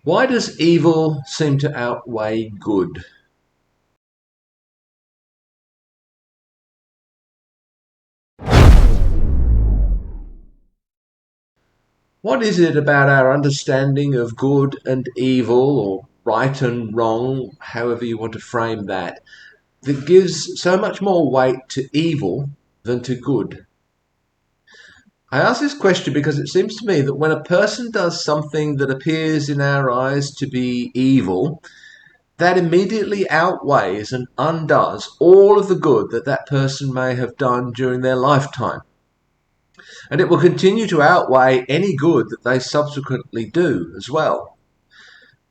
Why does evil seem to outweigh good? What is it about our understanding of good and evil, or right and wrong, however you want to frame that gives so much more weight to evil than to good? I ask this question because it seems to me that when a person does something that appears in our eyes to be evil, that immediately outweighs and undoes all of the good that that person may have done during their lifetime. And it will continue to outweigh any good that they subsequently do as well.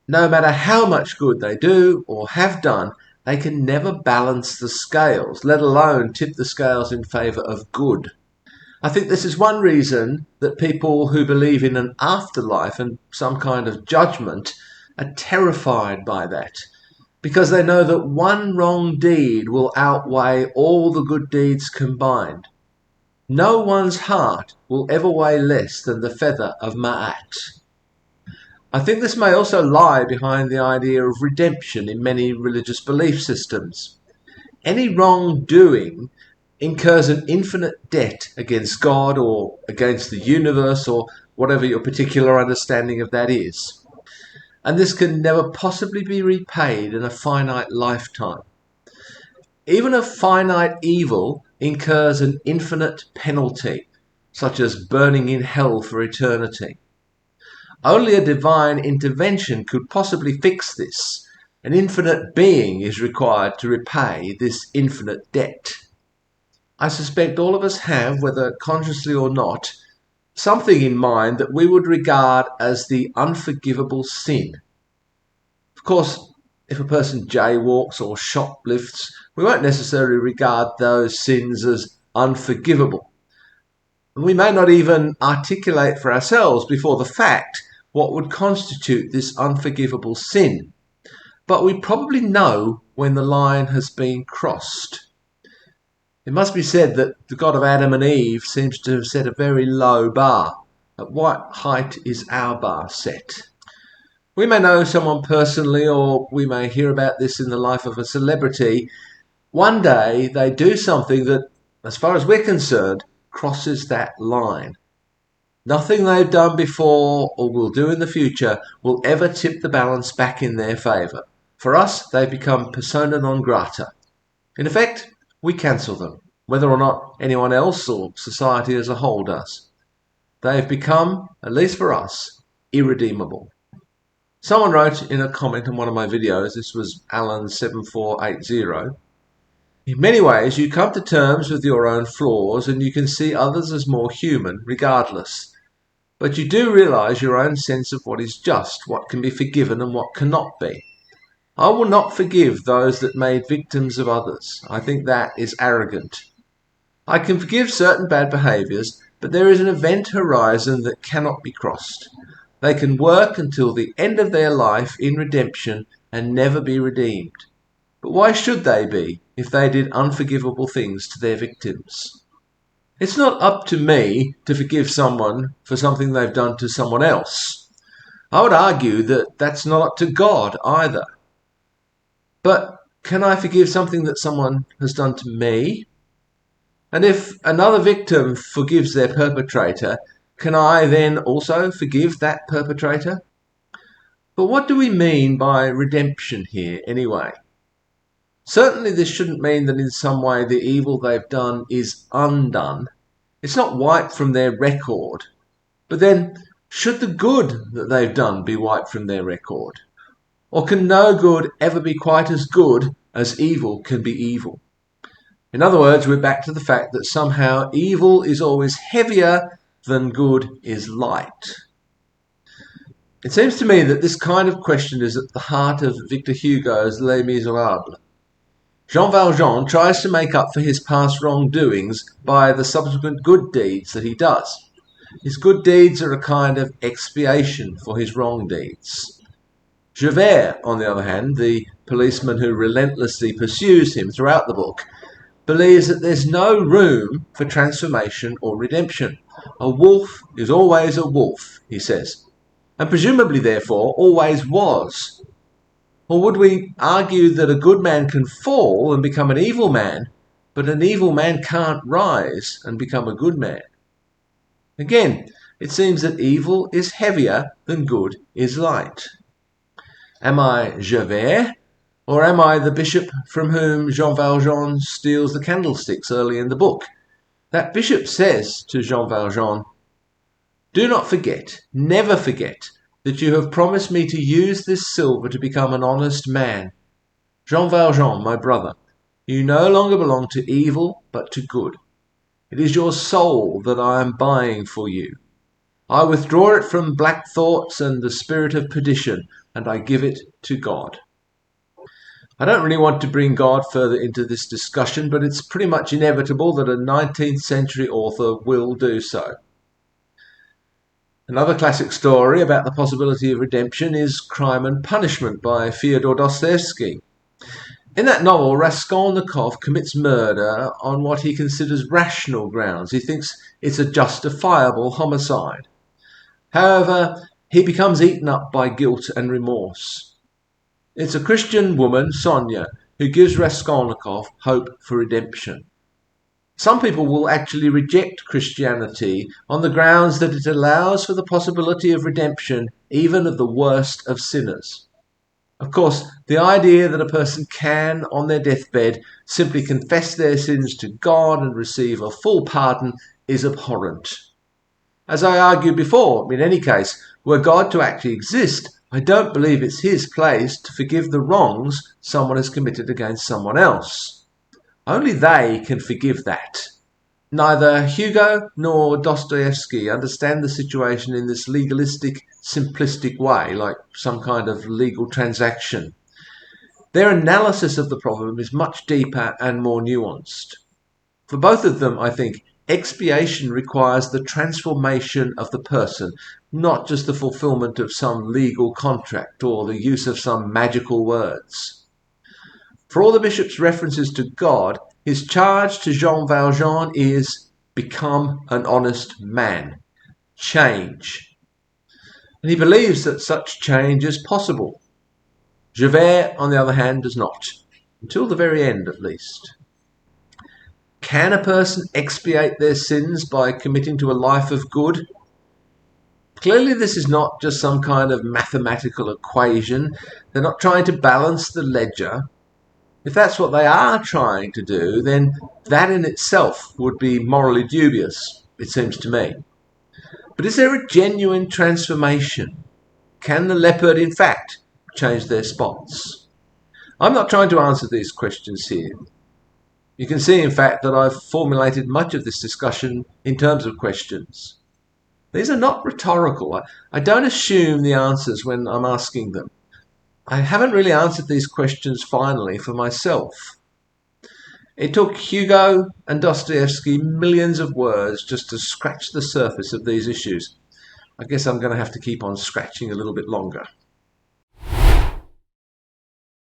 No matter how much good they do or have done, they can never balance the scales, let alone tip the scales in favour of good. I think this is one reason that people who believe in an afterlife and some kind of judgment are terrified by that, because they know that one wrong deed will outweigh all the good deeds combined. No one's heart will ever weigh less than the feather of Ma'at. I think this may also lie behind the idea of redemption in many religious belief systems. Any wrongdoing incurs an infinite debt against God or against the universe or whatever your particular understanding of that is. And this can never possibly be repaid in a finite lifetime. Even a finite evil incurs an infinite penalty, such as burning in hell for eternity. Only a divine intervention could possibly fix this. An infinite being is required to repay this infinite debt. I suspect all of us have, whether consciously or not, something in mind that we would regard as the unforgivable sin. Of course, if a person jaywalks or shoplifts, we won't necessarily regard those sins as unforgivable. We may not even articulate for ourselves before the fact what would constitute this unforgivable sin, but we probably know when the line has been crossed. It must be said that the God of Adam and Eve seems to have set a very low bar. At what height is our bar set? We may know someone personally, or we may hear about this in the life of a celebrity. One day they do something that, as far as we're concerned, crosses that line. Nothing they've done before or will do in the future will ever tip the balance back in their favour. For us, they become persona non grata. In effect, we cancel them, whether or not anyone else or society as a whole does. They have become, at least for us, irredeemable. Someone wrote in a comment on one of my videos, this was Alan7480, in many ways you come to terms with your own flaws and you can see others as more human regardless. But you do realise your own sense of what is just, what can be forgiven and what cannot be. I will not forgive those that made victims of others. I think that is arrogant. I can forgive certain bad behaviours, but there is an event horizon that cannot be crossed. They can work until the end of their life in redemption and never be redeemed. But why should they be if they did unforgivable things to their victims? It's not up to me to forgive someone for something they've done to someone else. I would argue that that's not up to God either. But can I forgive something that someone has done to me? And if another victim forgives their perpetrator, can I then also forgive that perpetrator? But what do we mean by redemption here anyway? Certainly this shouldn't mean that in some way the evil they've done is undone. It's not wiped from their record. But then, should the good that they've done be wiped from their record? Or can no good ever be quite as good as evil can be evil? In other words, we're back to the fact that somehow evil is always heavier than good is light. It seems to me that this kind of question is at the heart of Victor Hugo's Les Miserables. Jean Valjean tries to make up for his past wrongdoings by the subsequent good deeds that he does. His good deeds are a kind of expiation for his wrong deeds. Javert, on the other hand, the policeman who relentlessly pursues him throughout the book, believes that there's no room for transformation or redemption. A wolf is always a wolf, he says. and presumably therefore always was. Or would we argue that a good man can fall and become an evil man, but an evil man can't rise and become a good man? Again, it seems that evil is heavier than good is light. Am I Javert, or am I the bishop from whom Jean Valjean steals the candlesticks early in the book? That bishop says to Jean Valjean, "Do not forget, never forget, that you have promised me to use this silver to become an honest man. Jean Valjean, my brother, you no longer belong to evil, but to good. It is your soul that I am buying for you. I withdraw it from black thoughts and the spirit of perdition, and I give it to God." I don't really want to bring God further into this discussion, but it's pretty much inevitable that a 19th century author will do so. Another classic story about the possibility of redemption is Crime and Punishment by Fyodor Dostoevsky. In that novel, Raskolnikov commits murder on what he considers rational grounds. He thinks it's a justifiable homicide. However, he becomes eaten up by guilt and remorse. It's a Christian woman, Sonia, who gives Raskolnikov hope for redemption. Some people will actually reject Christianity on the grounds that it allows for the possibility of redemption even of the worst of sinners. Of course, the idea that a person can, on their deathbed, simply confess their sins to God and receive a full pardon is abhorrent. As I argued before, in any case, were God to actually exist, I don't believe it's his place to forgive the wrongs someone has committed against someone else. Only they can forgive that. Neither Hugo nor Dostoevsky understand the situation in this legalistic, simplistic way, like some kind of legal transaction. Their analysis of the problem is much deeper and more nuanced. For both of them, I think, expiation requires the transformation of the person, not just the fulfillment of some legal contract or the use of some magical words. For all the bishop's references to God, his charge to Jean Valjean is become an honest man. Change. And he believes that such change is possible. Javert, on the other hand, does not. Until the very end, at least. Can a person expiate their sins by committing to a life of good? Clearly, this is not just some kind of mathematical equation. They're not trying to balance the ledger. If that's what they are trying to do, then that in itself would be morally dubious, it seems to me. But is there a genuine transformation? Can the leopard, in fact, change their spots? I'm not trying to answer these questions here. You can see, in fact, that I've formulated much of this discussion in terms of questions. These are not rhetorical. I don't assume the answers when I'm asking them. I haven't really answered these questions finally for myself. It took Hugo and Dostoevsky millions of words just to scratch the surface of these issues. I guess I'm going to have to keep on scratching a little bit longer.